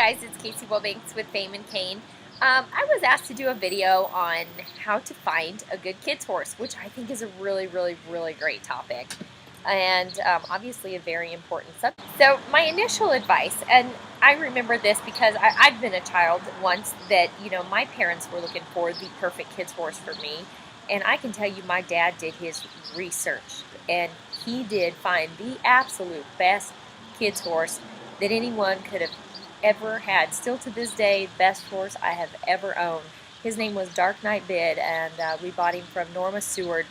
guys, it's Kacee Willbanks with Fame and KANE. I was asked to do a video on how to find a good kids horse, which I think is a really great topic, and obviously a very important subject. So my initial advice, and I remember this because I've been a child once that, my parents were looking for the perfect kids horse for me, and I can tell you my dad did his research, and he did find the absolute best kids horse that anyone could have ever had. Still to this day, best horse I have ever owned. His name was Dark Knight Bid, and we bought him from Norma Seward.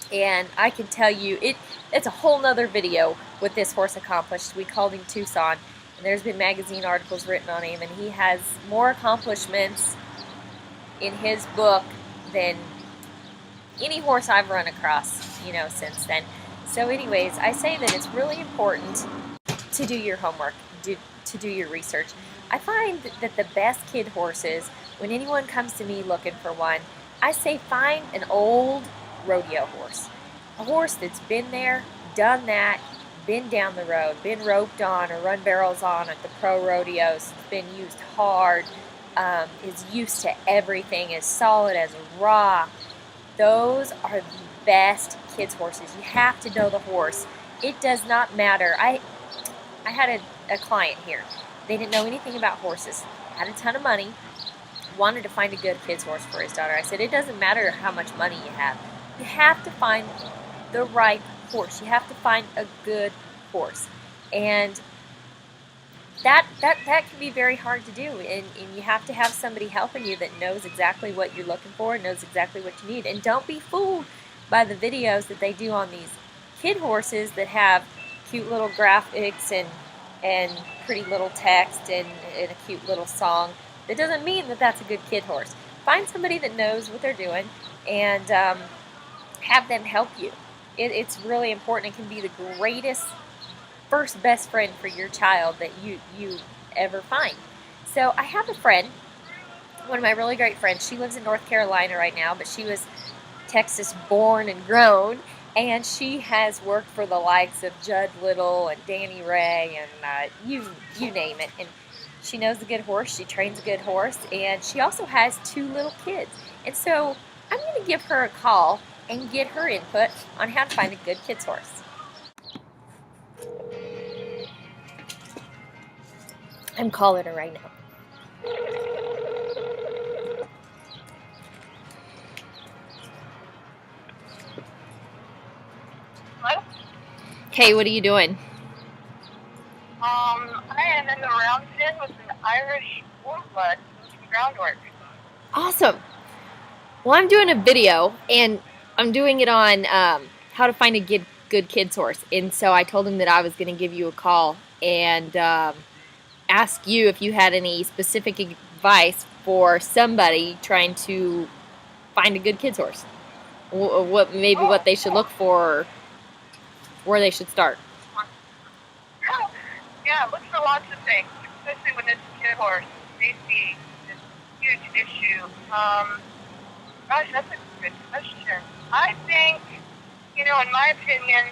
And I can tell you, it's a whole nother video what this horse accomplished. We called him Tucson, and there's been magazine articles written on him, and he has more accomplishments in his book than any horse I've run across, since then. So anyways, I say that it's really important to do your homework, to do your research. I find that the best kid horses, when anyone comes to me looking for one, I say find an old rodeo horse. A horse that's been there, done that, been down the road, been roped on or run barrels on at the pro rodeos, been used hard, is used to everything, is solid as a rock. Those are the best kids horses. You have to know the horse. It does not matter. I had a client here. They didn't know anything about horses, had a ton of money, wanted to find a good kids horse for his daughter. I said, it doesn't matter how much money you have to find the right horse. You have to find a good horse. And that can be very hard to do, and you have to have somebody helping you that knows exactly what you're looking for, knows exactly what you need. And don't be fooled by the videos that they do on these kid horses that have cute little graphics and pretty little text and a cute little song. That doesn't mean that that's a good kid horse. Find somebody that knows what they're doing and have them help you. It's really important. It can be the greatest first best friend for your child that you ever find. So I have a friend, one of my really great friends. She lives in North Carolina right now, but she was Texas born and grown, and she has worked for the likes of Judd Little and Danny Ray and you name it. And she knows a good horse, she trains a good horse, and she also has 2 little kids. And so I'm going to give her a call and get her input on how to find a good kids horse. I'm calling her right now. Hello? Hey, what are you doing? I am in the round pen with an Irish Wolfblood doing groundwork. Awesome. Well, I'm doing a video, and I'm doing it on how to find a good kids horse. And so I told him that I was going to give you a call and ask you if you had any specific advice for somebody trying to find a good kids horse. What they should look for, or where they should start. Yeah, look for lots of things, especially when it's a kid horse. Safety is a huge issue. Gosh, that's a good question. I think, in my opinion,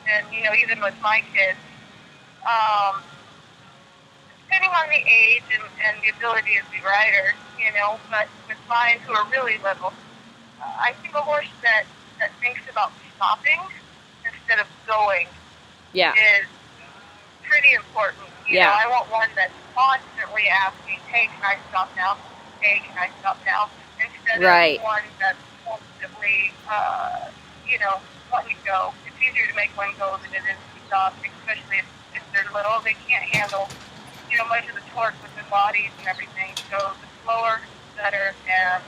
and, even with my kids, depending on the age and the ability of the rider, but with mine who are really little, I think a horse that thinks about stopping instead of going is pretty important. I want one that's constantly asking, hey, can I stop now? Hey, can I stop now? Instead of one that's constantly, letting go. It's easier to make one go than it is to stop, especially if they're little. They can't handle, much of the torque with their bodies and everything. So the slower, the better. And,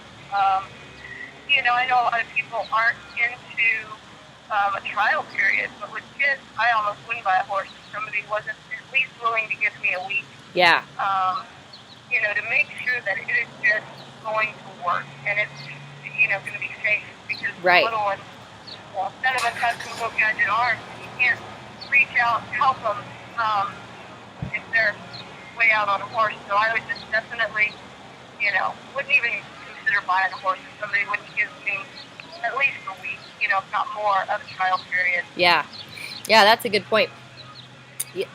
I know a lot of people aren't into a trial period, but with kids, I almost wouldn't buy a horse if somebody wasn't at least willing to give me a week. Yeah. To make sure that it is just going to work and it's, going to be safe, because the little ones, instead of us having some little gadget arms, you can't reach out and help them if they're way out on a horse. So I would just definitely, wouldn't even consider buying a horse if somebody wouldn't give me at least a week, if not more, of a trial period. Yeah, that's a good point. Yeah.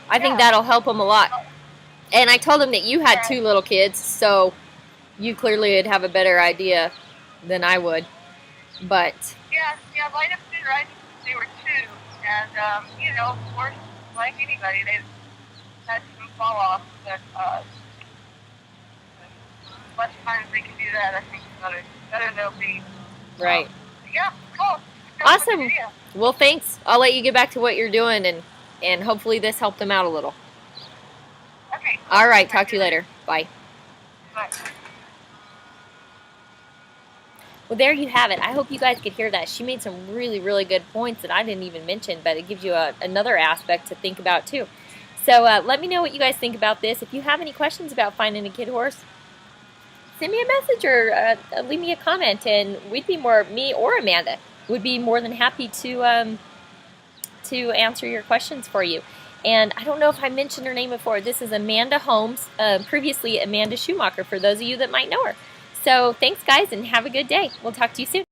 I think that'll help them a lot. And I told him that you had 2 little kids, so you clearly would have a better idea than I would. But yeah, right up to right, they were 2, and you know, of course, like anybody, they've had some fall off, but as much time as they can do that, I think better they'll be. Right. Yeah, cool. Awesome. Well, thanks. I'll let you get back to what you're doing, and hopefully this helped them out a little. Okay. All right. Talk to you later. Bye. Bye. Well, there you have it. I hope you guys could hear that. She made some really, really good points that I didn't even mention, but it gives you another aspect to think about too. So let me know what you guys think about this. If you have any questions about finding a kid horse, send me a message or leave me a comment, and me or Amanda would be more than happy to answer your questions for you. And I don't know if I mentioned her name before. This is Amanda Holmes, previously Amanda Schumacher, for those of you that might know her. So thanks, guys, and have a good day. We'll talk to you soon.